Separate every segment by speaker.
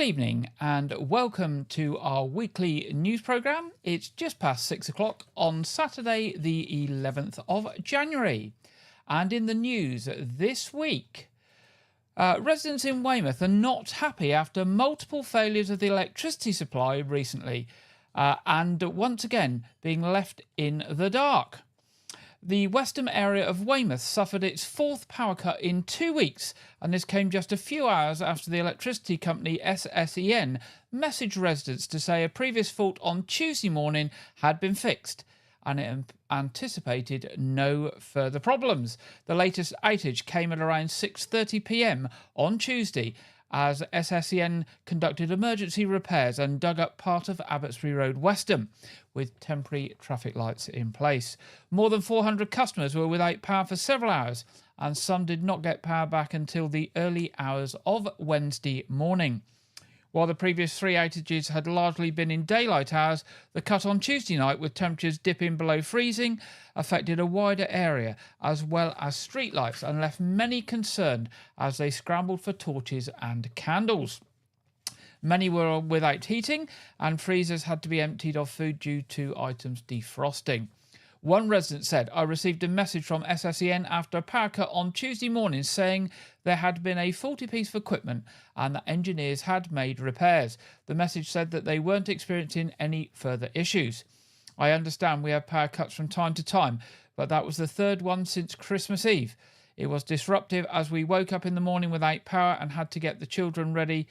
Speaker 1: evening and welcome to our weekly news programme. It's just past 6 o'clock on Saturday the 11th of January. And in the news this week, residents in Weymouth are not happy after multiple failures of the electricity supply recently and once again being left in the dark. The Westham area of Weymouth suffered its fourth power cut in 2 weeks, and this came just a few hours after the electricity company SSEN messaged residents to say a previous fault on Tuesday morning had been fixed, and it anticipated no further problems. The latest outage came at around 6:30 p.m. on Tuesday, as SSEN conducted emergency repairs and dug up part of Abbotsbury Road, Westham, with temporary traffic lights in place. More than 400 customers were without power for several hours, and some did not get power back until the early hours of Wednesday morning. While the previous three outages had largely been in daylight hours, the cut on Tuesday night, with temperatures dipping below freezing, affected a wider area as well as streetlights and left many concerned as they scrambled for torches and candles. Many were without heating, and freezers had to be emptied of food due to items defrosting. One resident said, "I received a message from SSEN after a power cut on Tuesday morning saying there had been a faulty piece of equipment and that engineers had made repairs. The message said that they weren't experiencing any further issues. I understand we have power cuts from time to time, but that was the third one since Christmas Eve. It was disruptive as we woke up in the morning without power and had to get the children ready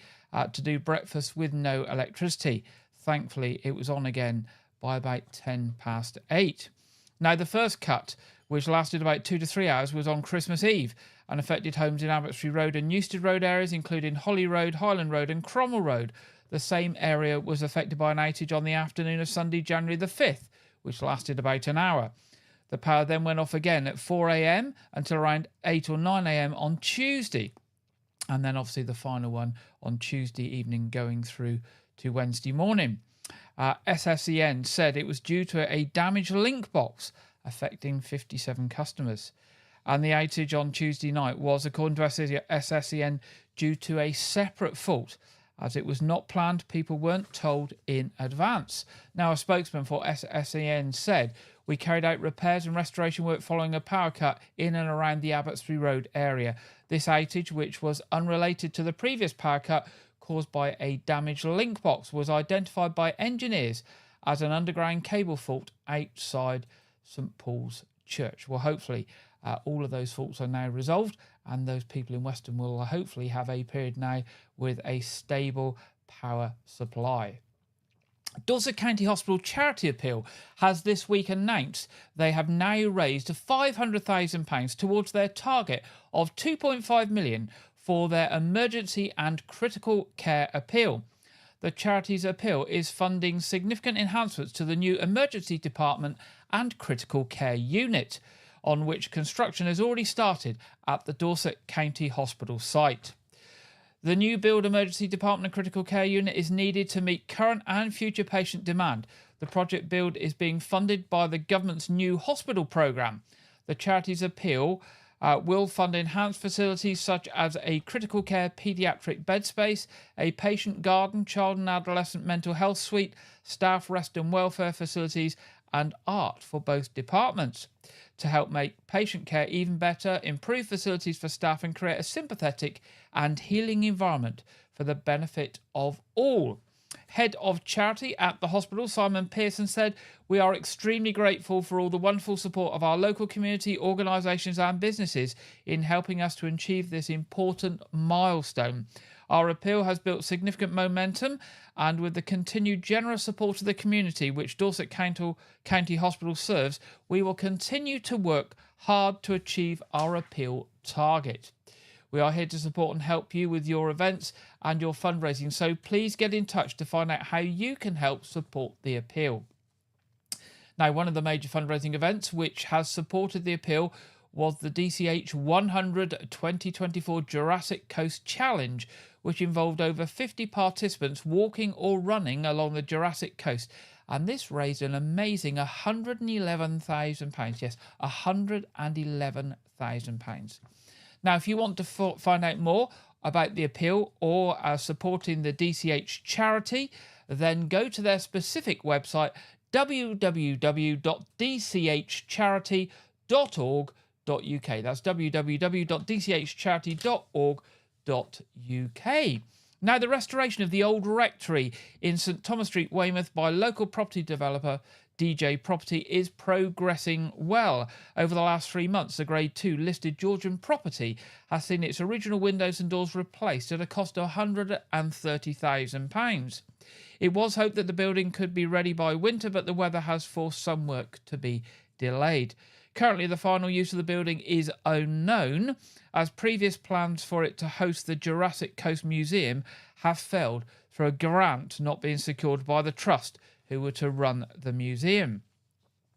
Speaker 1: to do breakfast with no electricity. Thankfully, it was on again by about 10 past 8. Now, the first cut, which lasted about 2 to 3 hours, was on Christmas Eve and affected homes in Abbotsbury Road and Newstead Road areas, including Holly Road, Highland Road and Cromwell Road. The same area was affected by an outage on the afternoon of Sunday, January the 5th, which lasted about an hour. The power then went off again at 4 a.m. until around 8 or 9 a.m. on Tuesday. And then obviously the final one on Tuesday evening going through to Wednesday morning. SSEN said it was due to a damaged link box affecting 57 customers. And the outage on Tuesday night was, according to SSEN, due to a separate fault, as it was not planned. People weren't told in advance. Now, a spokesman for SSEN said, "We carried out repairs and restoration work following a power cut in and around the Abbotsbury Road area. This outage, which was unrelated to the previous power cut caused by a damaged link box, was identified by engineers as an underground cable fault outside St Paul's Church." Well, hopefully all of those faults are now resolved, and those people in Westham will hopefully have a period now with a stable power supply. Dorset County Hospital charity appeal has this week announced they have now raised £500,000 towards their target of £2.5 million for their emergency and critical care appeal. The charity's appeal is funding significant enhancements to the new emergency department and critical care unit, on which construction has already started at the Dorset County Hospital site. The new build emergency department and critical care unit is needed to meet current and future patient demand. The project build is being funded by the government's new hospital programme. The charity's appeal will fund enhanced facilities such as a critical care paediatric bed space, a patient garden, child and adolescent mental health suite, staff rest and welfare facilities, and art for both departments, to help make patient care even better, improve facilities for staff and create a sympathetic and healing environment for the benefit of all. Head of charity at the hospital, Simon Pearson, said, "We are extremely grateful for all the wonderful support of our local community, organisations and businesses in helping us to achieve this important milestone. Our appeal has built significant momentum, and with the continued generous support of the community which Dorset County Hospital serves, we will continue to work hard to achieve our appeal target. We are here to support and help you with your events and your fundraising, so please get in touch to find out how you can help support the appeal." Now, one of the major fundraising events which has supported the appeal was the DCH 100 2024 Jurassic Coast Challenge, which involved over 50 participants walking or running along the Jurassic Coast. And this raised an amazing £111,000. Yes, £111,000. Now, if you want to find out more about the appeal or supporting the DCH charity, then go to their specific website, www.dchcharity.org.uk. That's www.dchcharity.org.uk. Now, the restoration of the old rectory in St Thomas Street, Weymouth, by local property developer DJ Property is progressing well. Over the last 3 months, the Grade 2 listed Georgian property has seen its original windows and doors replaced at a cost of £130,000. It was hoped that the building could be ready by winter, but the weather has forced some work to be delayed. Currently, the final use of the building is unknown, as previous plans for it to host the Jurassic Coast Museum have failed through a grant not being secured by the Trust, who were to run the museum.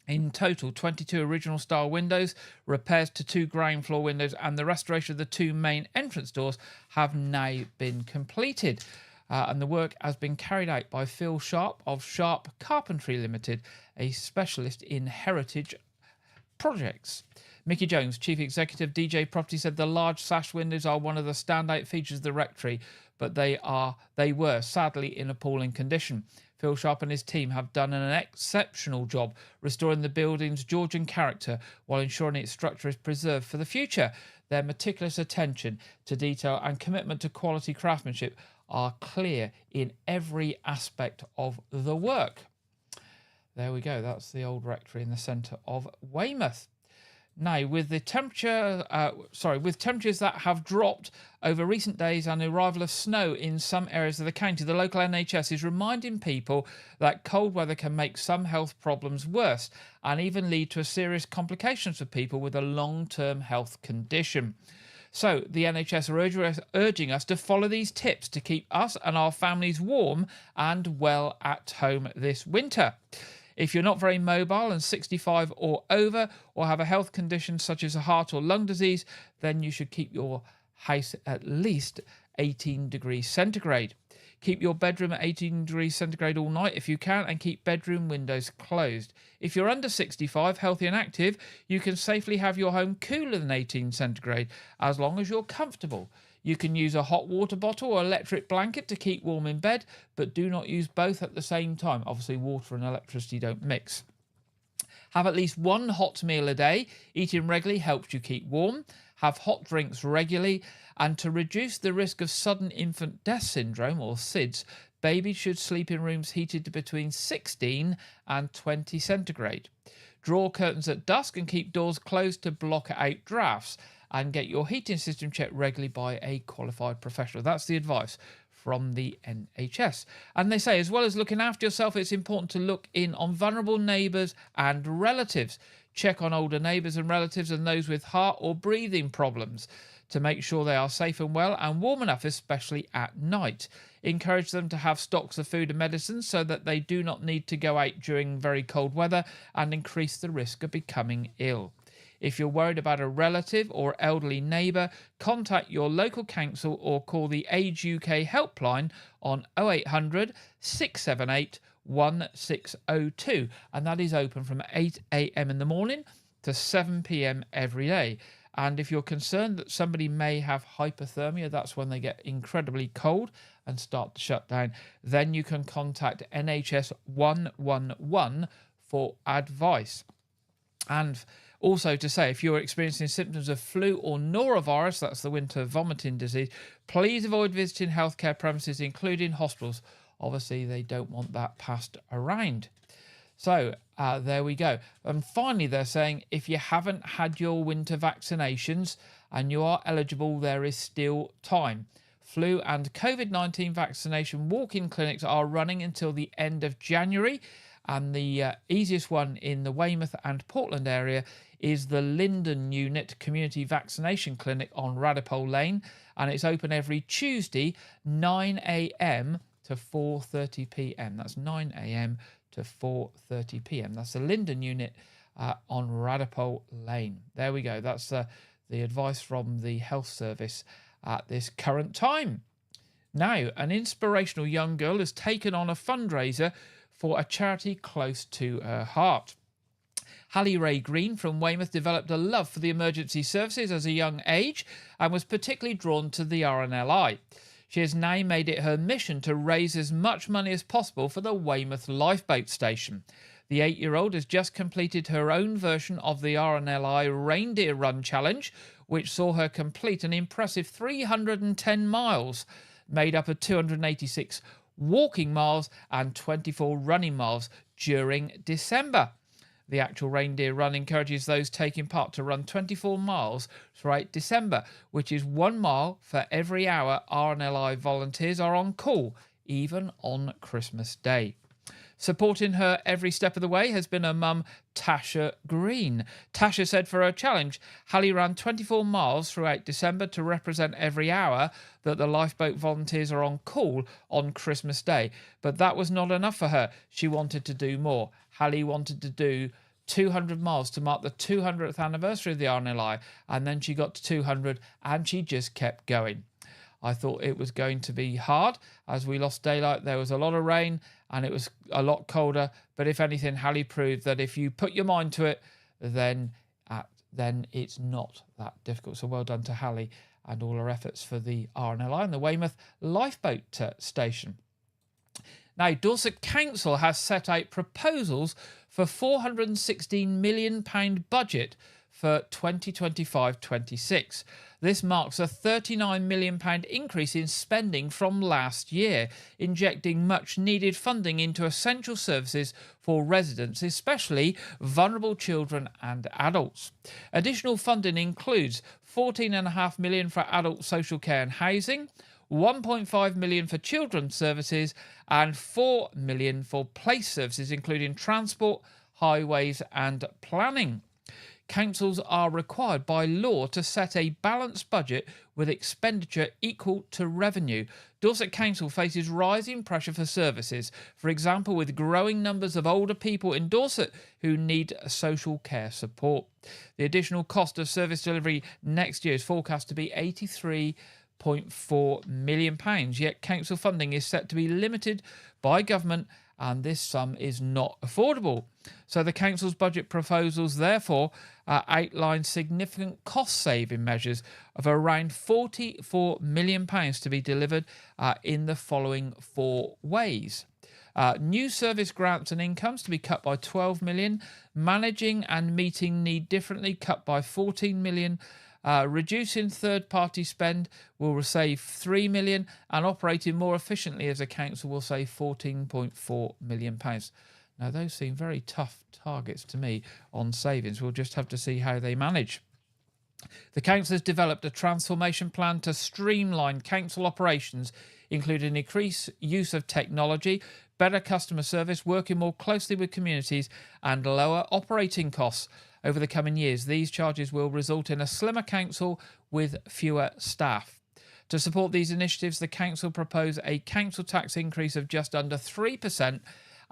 Speaker 1: In total, 22 original style windows, repairs to 2 ground floor windows and the restoration of the 2 main entrance doors have now been completed. And the work has been carried out by Phil Sharp of Sharp Carpentry Limited, a specialist in heritage projects. Mickey Jones, Chief Executive DJ Property, said the large sash windows are one of the standout features of the rectory, but they were sadly in appalling condition. Phil Sharp and his team have done an exceptional job restoring the building's Georgian character while ensuring its structure is preserved for the future. Their meticulous attention to detail and commitment to quality craftsmanship are clear in every aspect of the work. There we go. That's the old rectory in the centre of Weymouth. Now, with temperatures that have dropped over recent days and the arrival of snow in some areas of the county, the local NHS is reminding people that cold weather can make some health problems worse and even lead to serious complications for people with a long-term health condition. So the NHS are urging us to follow these tips to keep us and our families warm and well at home this winter. If you're not very mobile and 65 or over, or have a health condition such as a heart or lung disease, then you should keep your house at least 18 degrees centigrade. Keep your bedroom at 18 degrees centigrade all night if you can, and keep bedroom windows closed. If you're under 65, healthy and active, you can safely have your home cooler than 18 centigrade as long as you're comfortable. You can use a hot water bottle or electric blanket to keep warm in bed, but do not use both at the same time. Obviously, water and electricity don't mix. Have at least one hot meal a day. Eating regularly helps you keep warm. Have hot drinks regularly. And to reduce the risk of sudden infant death syndrome, or SIDS, babies should sleep in rooms heated to between 16 and 20 centigrade. Draw curtains at dusk and keep doors closed to block out drafts. And get your heating system checked regularly by a qualified professional. That's the advice from the NHS. And they say, as well as looking after yourself, it's important to look in on vulnerable neighbours and relatives. Check on older neighbours and relatives and those with heart or breathing problems to make sure they are safe and well and warm enough, especially at night. Encourage them to have stocks of food and medicine so that they do not need to go out during very cold weather and increase the risk of becoming ill. If you're worried about a relative or elderly neighbour, contact your local council or call the Age UK helpline on 0800 678 1602, and that is open from 8 a.m. in the morning to 7 p.m. every day. And if you're concerned that somebody may have hypothermia, that's when they get incredibly cold and start to shut down, then you can contact NHS 111 for advice. And also to say, if you're experiencing symptoms of flu or norovirus, that's the winter vomiting disease, please avoid visiting healthcare premises, including hospitals. Obviously, they don't want that passed around. So there we go. And finally, they're saying if you haven't had your winter vaccinations and you are eligible, there is still time. Flu and COVID-19 vaccination walk-in clinics are running until the end of January. And the easiest one in the Weymouth and Portland area is the Linden Unit Community Vaccination Clinic on Radipole Lane. And it's open every Tuesday, 9 a.m. to 4:30 p.m. That's 9 a.m. to 4:30 p.m. That's the Linden Unit on Radipole Lane. There we go. That's the advice from the health service at this current time. Now, an inspirational young girl has taken on a fundraiser for a charity close to her heart. Hallie Ray Green from Weymouth developed a love for the emergency services as a young age and was particularly drawn to the RNLI. She has now made it her mission to raise as much money as possible for the Weymouth Lifeboat Station. The 8-year-old has just completed her own version of the RNLI Reindeer Run Challenge, which saw her complete an impressive 310 miles, made up of 286 walking miles and 24 running miles during December. The actual reindeer run encourages those taking part to run 24 miles throughout December, which is 1 mile for every hour RNLI volunteers are on call, even on Christmas Day. Supporting her every step of the way has been her mum, Tasha Green. Tasha said for her challenge, Hallie ran 24 miles throughout December to represent every hour that the lifeboat volunteers are on call on Christmas Day. But that was not enough for her. She wanted to do more. Hallie wanted to do 200 miles to mark the 200th anniversary of the RNLI, and then she got to 200 and she just kept going. I thought it was going to be hard as we lost daylight. There was a lot of rain and it was a lot colder. But if anything, Hallie proved that if you put your mind to it, then it's not that difficult. So well done to Hallie and all her efforts for the RNLI and the Weymouth Lifeboat Station. Now, Dorset Council has set out proposals for £416 million budget for 2025-26. This marks a £39 million increase in spending from last year, injecting much needed funding into essential services for residents, especially vulnerable children and adults. Additional funding includes £14.5 million for adult social care and housing, £1.5 million for children's services and £4 million for place services, including transport, highways and planning. Councils are required by law to set a balanced budget with expenditure equal to revenue. Dorset Council faces rising pressure for services, for example with growing numbers of older people in Dorset who need social care support. The additional cost of service delivery next year is forecast to be £83.4 million, yet council funding is set to be limited by government and this sum is not affordable. So the council's budget proposals therefore outline significant cost-saving measures of around £44 million to be delivered in the following 4 ways. New service grants and incomes to be cut by £12 million, managing and meeting need differently cut by £14 million, reducing third-party spend will save £3 million, and operating more efficiently as a council will save £14.4 million. Now, those seem very tough targets to me on savings. We'll just have to see how they manage. The council has developed a transformation plan to streamline council operations, including increased use of technology, better customer service, working more closely with communities, and lower operating costs. Over the coming years, these charges will result in a slimmer council with fewer staff. To support these initiatives, the council proposed a council tax increase of just under 3%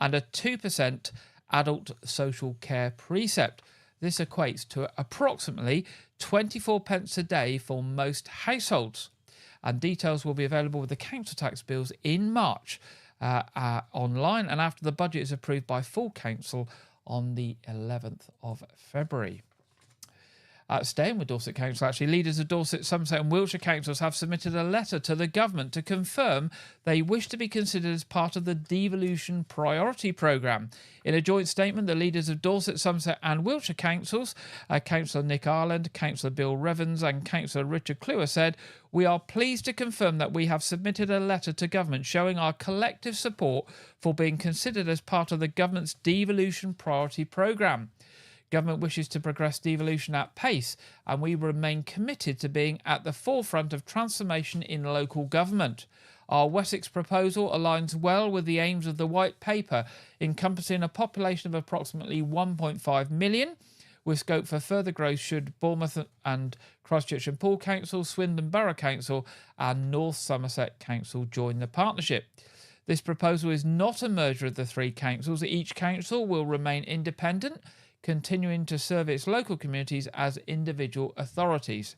Speaker 1: and a 2% adult social care precept. This equates to approximately 24 pence a day for most households. And details will be available with the council tax bills in March online and after the budget is approved by full council on the 11th of February. Staying with Dorset Council, actually, leaders of Dorset, Somerset and Wiltshire councils have submitted a letter to the government to confirm they wish to be considered as part of the Devolution Priority Programme. In a joint statement, the leaders of Dorset, Somerset and Wiltshire councils, Councillor Nick Ireland, Councillor Bill Revens and Councillor Richard Cluer said, "We are pleased to confirm that we have submitted a letter to government showing our collective support for being considered as part of the government's Devolution Priority Programme. Government wishes to progress devolution at pace, and we remain committed to being at the forefront of transformation in local government. Our Wessex proposal aligns well with the aims of the White Paper, encompassing a population of approximately 1.5 million, with scope for further growth should Bournemouth and Christchurch and Poole Council, Swindon Borough Council and North Somerset Council join the partnership. This proposal is not a merger of the 3 councils. Each council will remain independent, continuing to serve its local communities as individual authorities.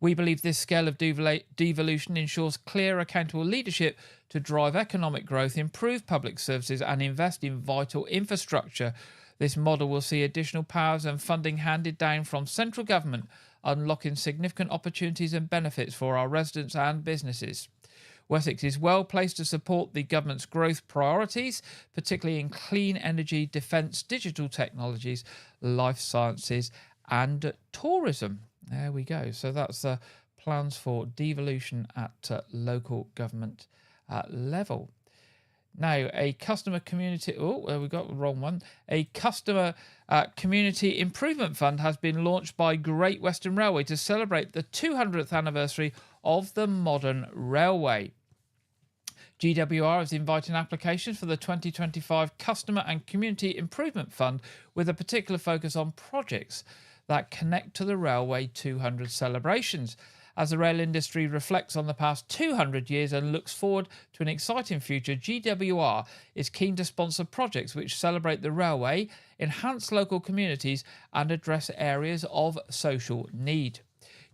Speaker 1: We believe this scale of devolution ensures clear, accountable leadership to drive economic growth, improve public services and invest in vital infrastructure. This model will see additional powers and funding handed down from central government, unlocking significant opportunities and benefits for our residents and businesses. Wessex is well placed to support the government's growth priorities, particularly in clean energy, defence, digital technologies, life sciences and tourism. There we go. So that's plans for devolution at local government level. Now, a customer community... Oh, we got the wrong one. A customer community improvement fund has been launched by Great Western Railway to celebrate the 200th anniversary of the modern railway. GWR is inviting applications for the 2025 Customer and Community Improvement Fund with a particular focus on projects that connect to the Railway 200 celebrations. As the rail industry reflects on the past 200 years and looks forward to an exciting future, GWR is keen to sponsor projects which celebrate the railway, enhance local communities and address areas of social need.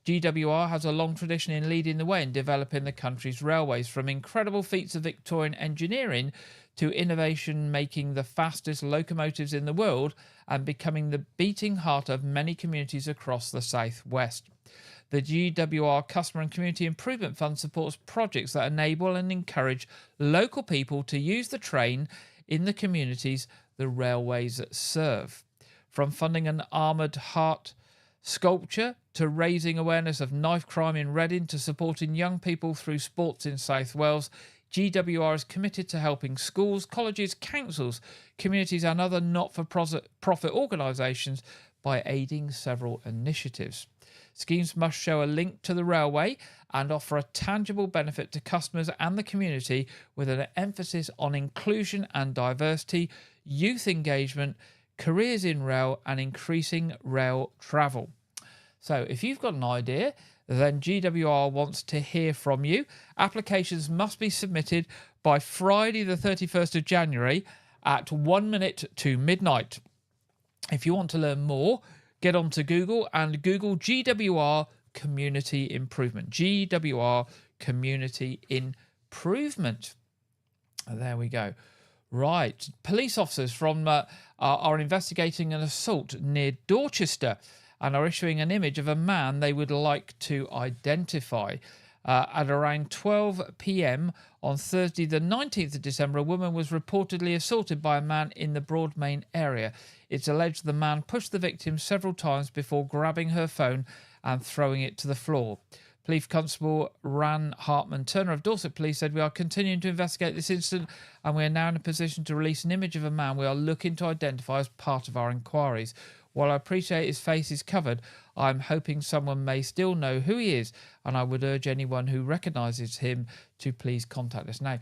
Speaker 1: GWR has a long tradition in leading the way in developing the country's railways, from incredible feats of Victorian engineering to innovation making the fastest locomotives in the world and becoming the beating heart of many communities across the southwest. The GWR Customer and Community Improvement Fund supports projects that enable and encourage local people to use the train in the communities the railways serve. From funding an armoured heart sculpture to raising awareness of knife crime in Reading to supporting young people through sports in South Wales, GWR is committed to helping schools, colleges, councils, communities and other not-for-profit organisations by aiding several initiatives. Schemes must show a link to the railway and offer a tangible benefit to customers and the community, with an emphasis on inclusion and diversity, youth engagement, careers in rail and increasing rail travel. So if you've got an idea, then GWR wants to hear from you. Applications must be submitted by Friday the 31st of January at 1 minute to midnight. If you want to learn more, get onto Google and Google GWR Community Improvement. GWR Community Improvement. There we go. Right. Police officers are investigating an assault near Dorchester and are issuing an image of a man they would like to identify. At around 12 p.m. on Thursday the 19th of December, a woman was reportedly assaulted by a man in the Broadmain area. It's alleged the man pushed the victim several times before grabbing her phone and throwing it to the floor. Police Constable Ran Hartman Turner of Dorset Police said, "We are continuing to investigate this incident and we are now in a position to release an image of a man we are looking to identify as part of our inquiries. While I appreciate his face is covered, I'm hoping someone may still know who he is, and I would urge anyone who recognises him to please contact us." Now,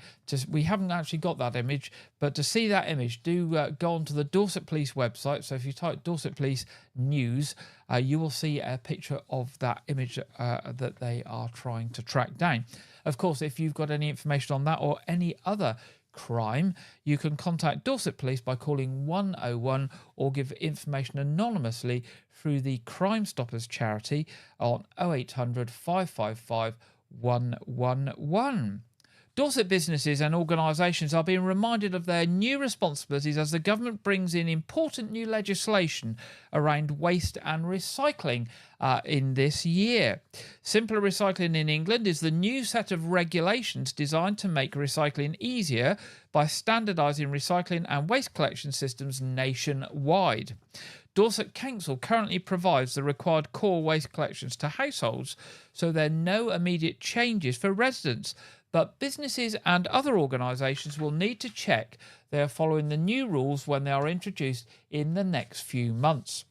Speaker 1: we haven't actually got that image, but to see that image, do go onto the Dorset Police website. So if you type Dorset Police News, you will see a picture of that image that they are trying to track down. Of course, if you've got any information on that or any other crime, you can contact Dorset Police by calling 101 or give information anonymously through the Crime Stoppers charity on 0800 555 111. Dorset businesses and organisations are being reminded of their new responsibilities as the government brings in important new legislation around waste and recycling in this year. Simpler Recycling in England is the new set of regulations designed to make recycling easier by standardising recycling and waste collection systems nationwide. Dorset Council currently provides the required core waste collections to households, so there are no immediate changes for residents. But businesses and other organisations will need to check they are following the new rules when they are introduced in the next few months.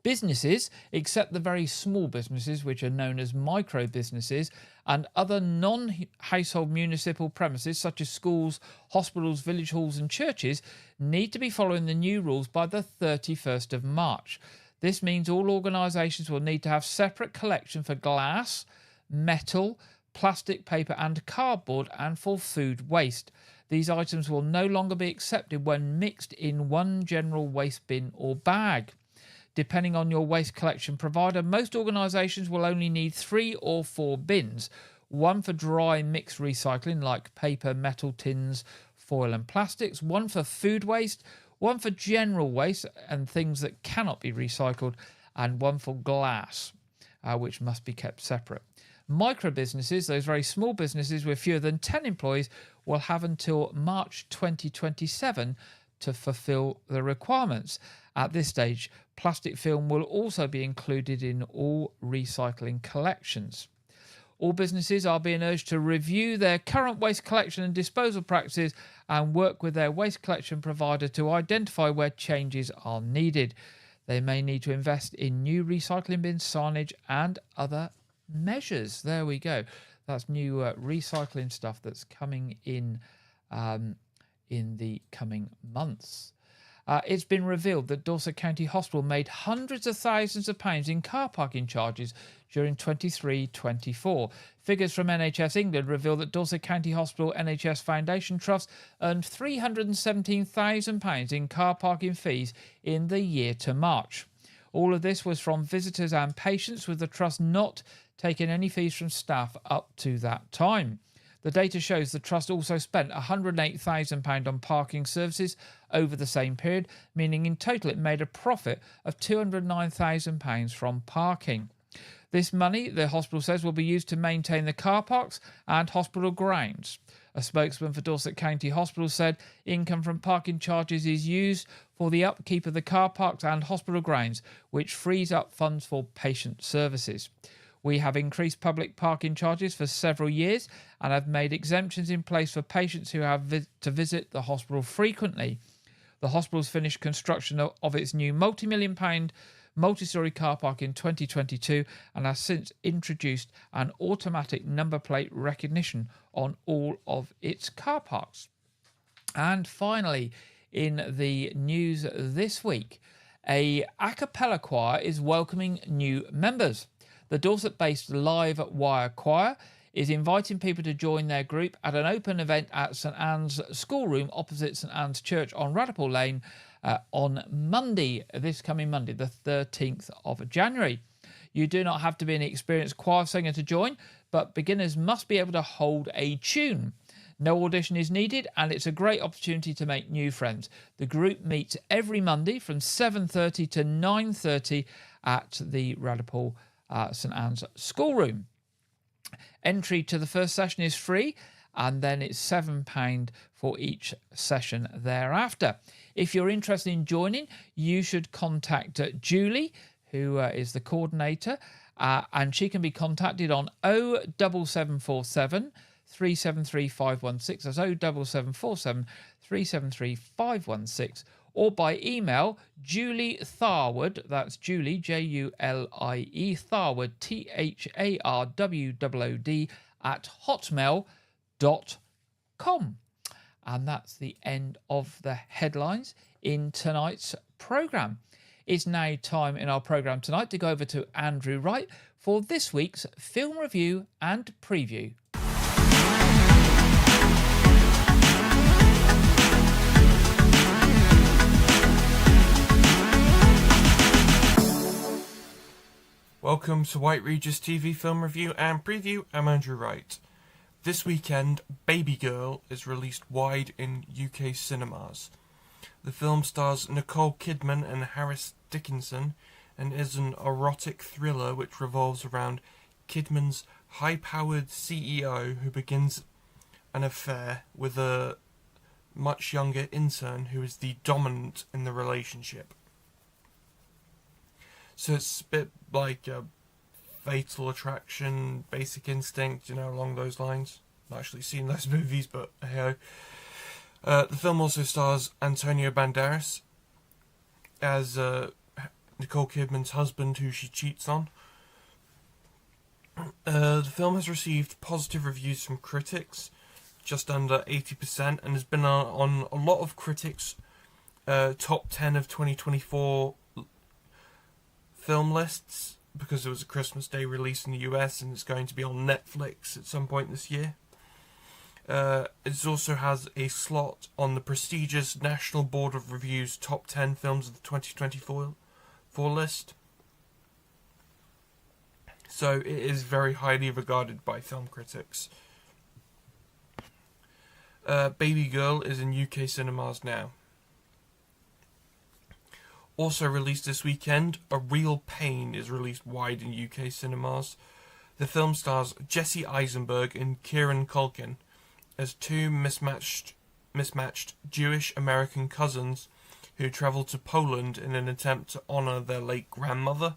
Speaker 1: Businesses, except the very small businesses, which are known as micro businesses, and other non-household municipal premises such as schools, hospitals, village halls and churches, need to be following the new rules by the 31st of March. This means all organisations will need to have separate collection for glass, metal, plastic, paper and cardboard, and for food waste. These items will no longer be accepted when mixed in one general waste bin or bag. Depending on your waste collection provider, most organisations will only need 3 or 4 bins, one for dry mixed recycling like paper, metal, tins, foil and plastics, one for food waste, one for general waste and things that cannot be recycled, and one for glass, which must be kept separate. Micro businesses, those very small businesses with fewer than 10 employees, will have until March 2027 to fulfill the requirements. At this stage, plastic film will also be included in all recycling collections. All businesses are being urged to review their current waste collection and disposal practices and work with their waste collection provider to identify where changes are needed. They may need to invest in new recycling bins, signage, and other measures. There we go. That's new recycling stuff that's coming in the coming months. It's been revealed that Dorset County Hospital made hundreds of thousands of pounds in car parking charges during 23-24. Figures from NHS England reveal that Dorset County Hospital NHS Foundation Trust earned £317,000 in car parking fees in the year to March. All of this was from visitors and patients, with the trust not taking any fees from staff up to that time. The data shows the trust also spent £108,000 on parking services over the same period, meaning in total it made a profit of £209,000 from parking. This money, the hospital says, will be used to maintain the car parks and hospital grounds. A spokesman for Dorset County Hospital said income from parking charges is used for the upkeep of the car parks and hospital grounds, which frees up funds for patient services. We have increased public parking charges for several years and have made exemptions in place for patients who have to visit the hospital frequently. The hospital's finished construction of its new multi-million-pound multi-storey car park in 2022 and has since introduced an automatic number plate recognition on all of its car parks. And finally, in the news this week, a a cappella choir is welcoming new members. The Dorset-based Live Wire Choir is inviting people to join their group at an open event at St Anne's Schoolroom opposite St Anne's Church on Radipole Lane on Monday, this coming Monday, the 13th of January. You do not have to be an experienced choir singer to join, but beginners must be able to hold a tune. No audition is needed, and it's a great opportunity to make new friends. The group meets every Monday from 7:30 to 9:30 at the Radipole St Anne's Schoolroom. Entry to the first session is free, and then it's £7 for each session thereafter. If you're interested in joining, you should contact Julie, who is the coordinator, and she can be contacted on 07747 373 516. That's 07747 373 516. Or by email, Julie Tharwood, that's Julie, Julie, Tharwood, THARWOOD, at hotmail.com. And that's the end of the headlines in tonight's programme. It's now time in our programme tonight to go over to Andrew Wright for this week's film review and preview.
Speaker 2: Welcome to White Regis TV film review and preview. I'm Andrew Wright. This weekend, Baby Girl is released wide in UK cinemas. The film stars Nicole Kidman and Harris Dickinson and is an erotic thriller which revolves around Kidman's high-powered CEO who begins an affair with a much younger intern who is the dominant in the relationship. So it's a bit like Fatal Attraction, Basic Instinct, along those lines. Not actually seen those movies, but hey-ho. The film also stars Antonio Banderas as Nicole Kidman's husband, who she cheats on. The film has received positive reviews from critics, just under 80%, and has been on a lot of critics' top 10 of 2024 film lists, because it was a Christmas Day release in the US and it's going to be on Netflix at some point this year. It also has a slot on the prestigious National Board of Review's top 10 films of the 2024 list. So it is very highly regarded by film critics. Baby Girl is in UK cinemas now. Also released this weekend, A Real Pain is released wide in UK cinemas. The film stars Jesse Eisenberg and Kieran Culkin as two mismatched Jewish-American cousins who travel to Poland in an attempt to honour their late grandmother.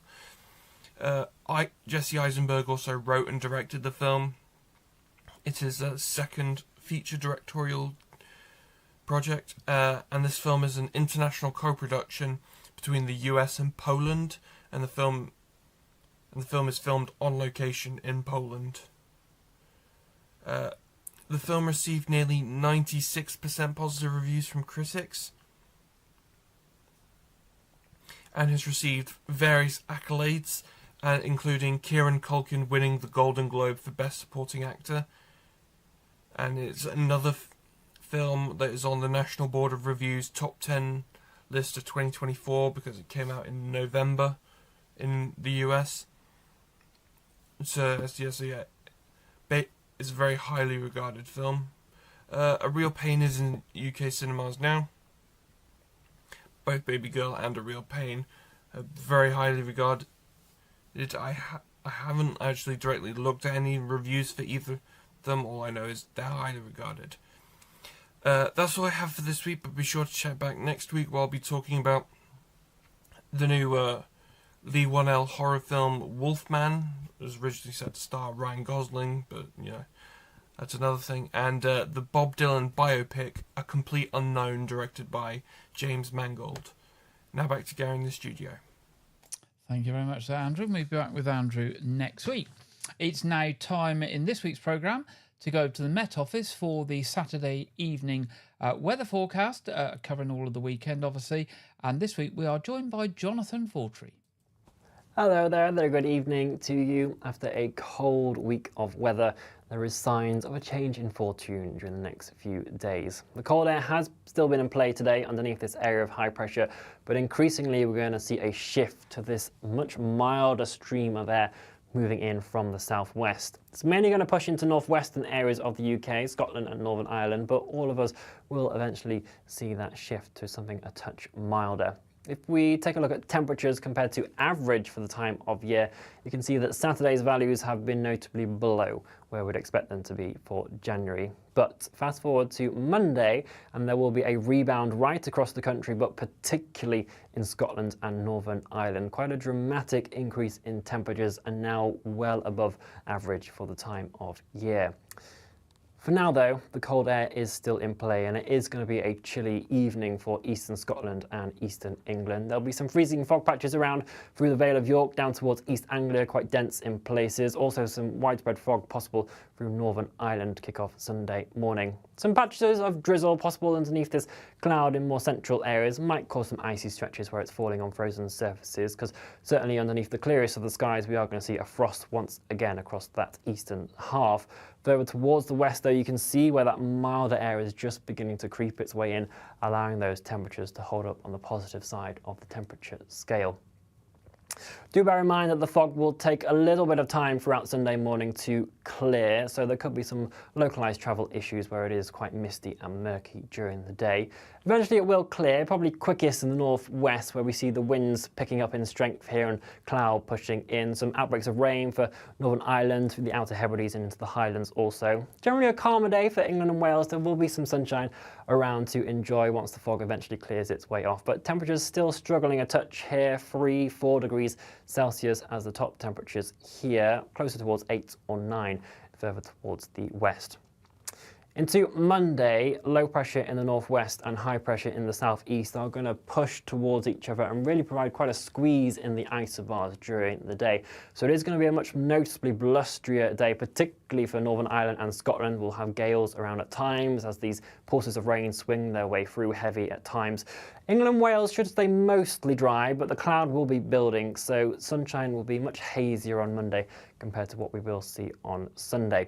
Speaker 2: Jesse Eisenberg also wrote and directed the film. It is a second feature directorial project, and this film is an international co-production between the US and Poland, and the film is filmed on location in Poland. The film received nearly 96% positive reviews from critics and has received various accolades, including Kieran Culkin winning the Golden Globe for Best Supporting Actor. And it's another film that is on the National Board of Review's Top 10 list of 2024 because it came out in November in the US. So yeah, it's a very highly regarded film. A Real Pain is in UK cinemas now. Both Baby Girl and A Real Pain are very highly regarded. I haven't actually directly looked at any reviews for either of them. All I know is they're highly regarded. That's all I have for this week, but be sure to check back next week where I'll be talking about the new Lee Whannell horror film Wolfman. It was originally set to star Ryan Gosling, but that's another thing. And the Bob Dylan biopic, A Complete Unknown, directed by James Mangold. Now back to Gary in the studio.
Speaker 1: Thank you very much, Sir Andrew. We'll be back with Andrew next week. It's now time in this week's programme to go to the Met Office for the Saturday evening weather forecast, covering all of the weekend, obviously. And this week we are joined by Jonathan Vautry.
Speaker 3: Hello there, very good evening to you. After a cold week of weather, there is signs of a change in fortune during the next few days. The cold air has still been in play today underneath this area of high pressure, but increasingly we're going to see a shift to this much milder stream of air moving in from the southwest. It's mainly going to push into northwestern areas of the UK, Scotland and Northern Ireland, but all of us will eventually see that shift to something a touch milder. If we take a look at temperatures compared to average for the time of year, you can see that Saturday's values have been notably below where we'd expect them to be for January. But fast forward to Monday, and there will be a rebound right across the country, but particularly in Scotland and Northern Ireland. Quite a dramatic increase in temperatures, and now well above average for the time of year. For now though, the cold air is still in play, and it is going to be a chilly evening for eastern Scotland and eastern England. There'll be some freezing fog patches around through the Vale of York down towards East Anglia, quite dense in places. Also some widespread fog possible through Northern Ireland to kick off Sunday morning. Some patches of drizzle possible underneath this cloud in more central areas. Might cause some icy stretches where it's falling on frozen surfaces, because certainly underneath the clearest of the skies we are going to see a frost once again across that eastern half. Further towards the west though, you can see where that milder air is just beginning to creep its way in, allowing those temperatures to hold up on the positive side of the temperature scale. Do bear in mind that the fog will take a little bit of time throughout Sunday morning to clear, so there could be some localised travel issues where it is quite misty and murky during the day. Eventually it will clear, probably quickest in the northwest where we see the winds picking up in strength here and cloud pushing in. Some outbreaks of rain for Northern Ireland, through the Outer Hebrides and into the Highlands also. Generally a calmer day for England and Wales. There will be some sunshine around to enjoy once the fog eventually clears its way off, but temperatures still struggling a touch here, 3-4 degrees Celsius as the top temperatures here, closer towards 8 or 9 further towards the west. Into Monday, low pressure in the northwest and high pressure in the southeast are going to push towards each other and really provide quite a squeeze in the isobars during the day. So it is going to be a much noticeably blusterier day, particularly for Northern Ireland and Scotland. We'll have gales around at times as these pulses of rain swing their way through heavy at times. England and Wales should stay mostly dry, but the cloud will be building, so sunshine will be much hazier on Monday compared to what we will see on Sunday.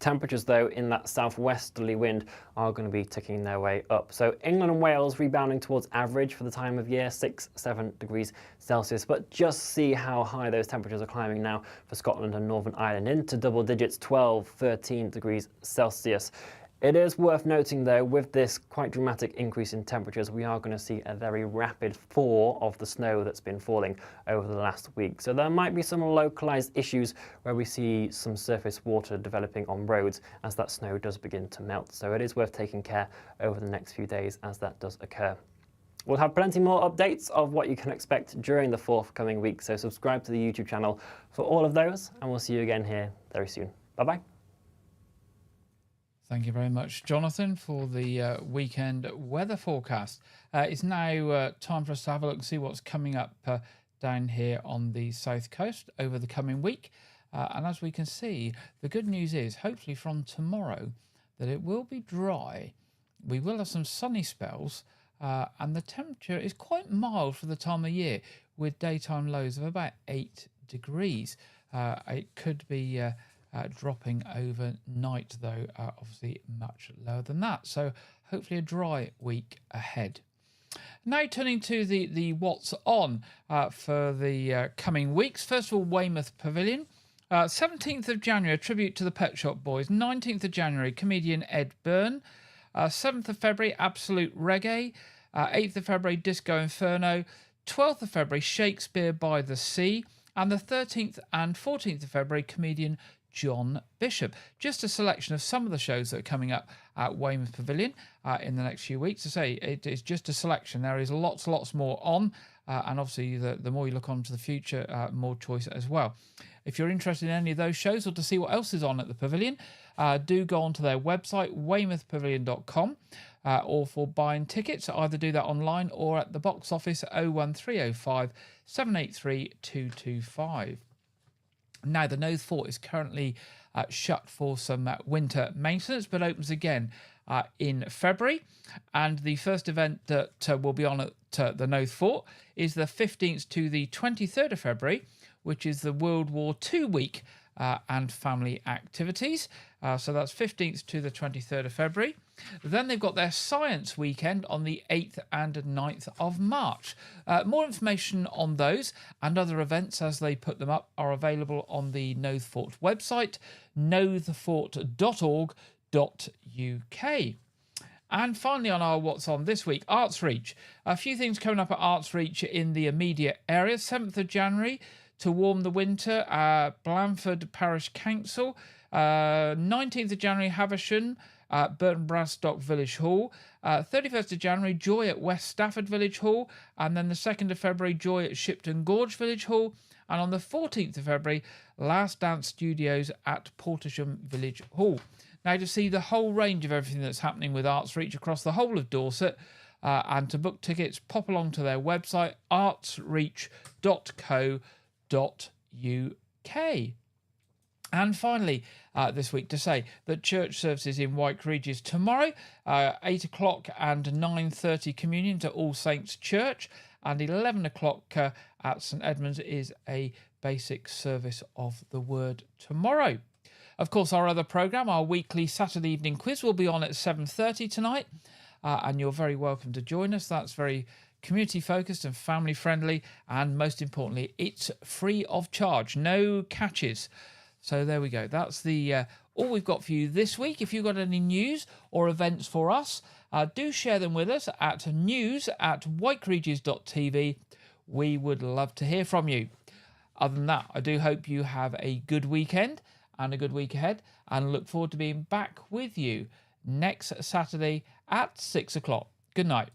Speaker 3: Temperatures, though, in that southwesterly wind are going to be ticking their way up. So England and Wales rebounding towards average for the time of year, 6-7 degrees Celsius. But just see how high those temperatures are climbing now for Scotland and Northern Ireland, into double digits, 12-13 degrees Celsius. It is worth noting though, with this quite dramatic increase in temperatures, we are going to see a very rapid thaw of the snow that's been falling over the last week. So there might be some localized issues where we see some surface water developing on roads as that snow does begin to melt. So it is worth taking care over the next few days as that does occur. We'll have plenty more updates of what you can expect during the forthcoming week, so subscribe to the YouTube channel for all of those, and we'll see you again here very soon. Bye-bye.
Speaker 1: Thank you very much, Jonathan, for the weekend weather forecast. It's now time for us to have a look and see what's coming up down here on the south coast over the coming week. And as we can see, the good news is, hopefully from tomorrow, that it will be dry. We will have some sunny spells, and the temperature is quite mild for the time of year, with daytime lows of about 8 degrees. It could be dropping overnight, though, obviously much lower than that. So hopefully a dry week ahead. Now turning to the what's on for the coming weeks. First of all, Weymouth Pavilion. 17th of January, a tribute to the Pet Shop Boys. 19th of January, comedian Ed Byrne. 7th of February, Absolute Reggae. 8th of February, Disco Inferno. 12th of February, Shakespeare by the Sea. And the 13th and 14th of February, comedian John Bishop. Just a selection of some of the shows that are coming up at Weymouth Pavilion in the next few weeks. To say it is just a selection. There is lots more on, and obviously the more you look on to the future, more choice as well. If you're interested in any of those shows or to see what else is on at the Pavilion, do go onto their website, weymouthpavilion.com, or for buying tickets, either do that online or at the box office 01305 783 225. Now, the Knowth Fort is currently shut for some winter maintenance, but opens again in February. And the first event that will be on at the Knowth Fort is the 15th to the 23rd of February, which is the World War II week and family activities. So that's 15th to the 23rd of February. Then they've got their science weekend on the 8th and 9th of March. More information on those and other events as they put them up are available on the Knowth Fort website, knowthefort.org.uk. And finally on our What's On this week, Arts Reach. A few things coming up at Arts Reach in the immediate area. 7th of January, to warm the winter, Blandford Parish Council. 19th of January, Havisham, Burton Bradstock Village Hall. 31st of January, Joy at West Stafford Village Hall. And then the 2nd of February, Joy at Shipton Gorge Village Hall. And on the 14th of February, Last Dance Studios at Portisham Village Hall. Now, to see the whole range of everything that's happening with Arts Reach across the whole of Dorset, and to book tickets, pop along to their website, artsreach.co.uk. And finally, this week to say that church services in White Regis tomorrow, 8 o'clock and 9:30 communion to All Saints Church, and 11 o'clock at St Edmunds is a basic service of the word tomorrow. Of course, our other programme, our weekly Saturday evening quiz, will be on at 7:30 tonight, and you're very welcome to join us. That's very community focused and family friendly, and most importantly, it's free of charge, no catches. So there we go. That's the all we've got for you this week. If you've got any news or events for us, do share them with us at news@whiteregis.tv. We would love to hear from you. Other than that, I do hope you have a good weekend and a good week ahead, and look forward to being back with you next Saturday at 6 o'clock. Good night.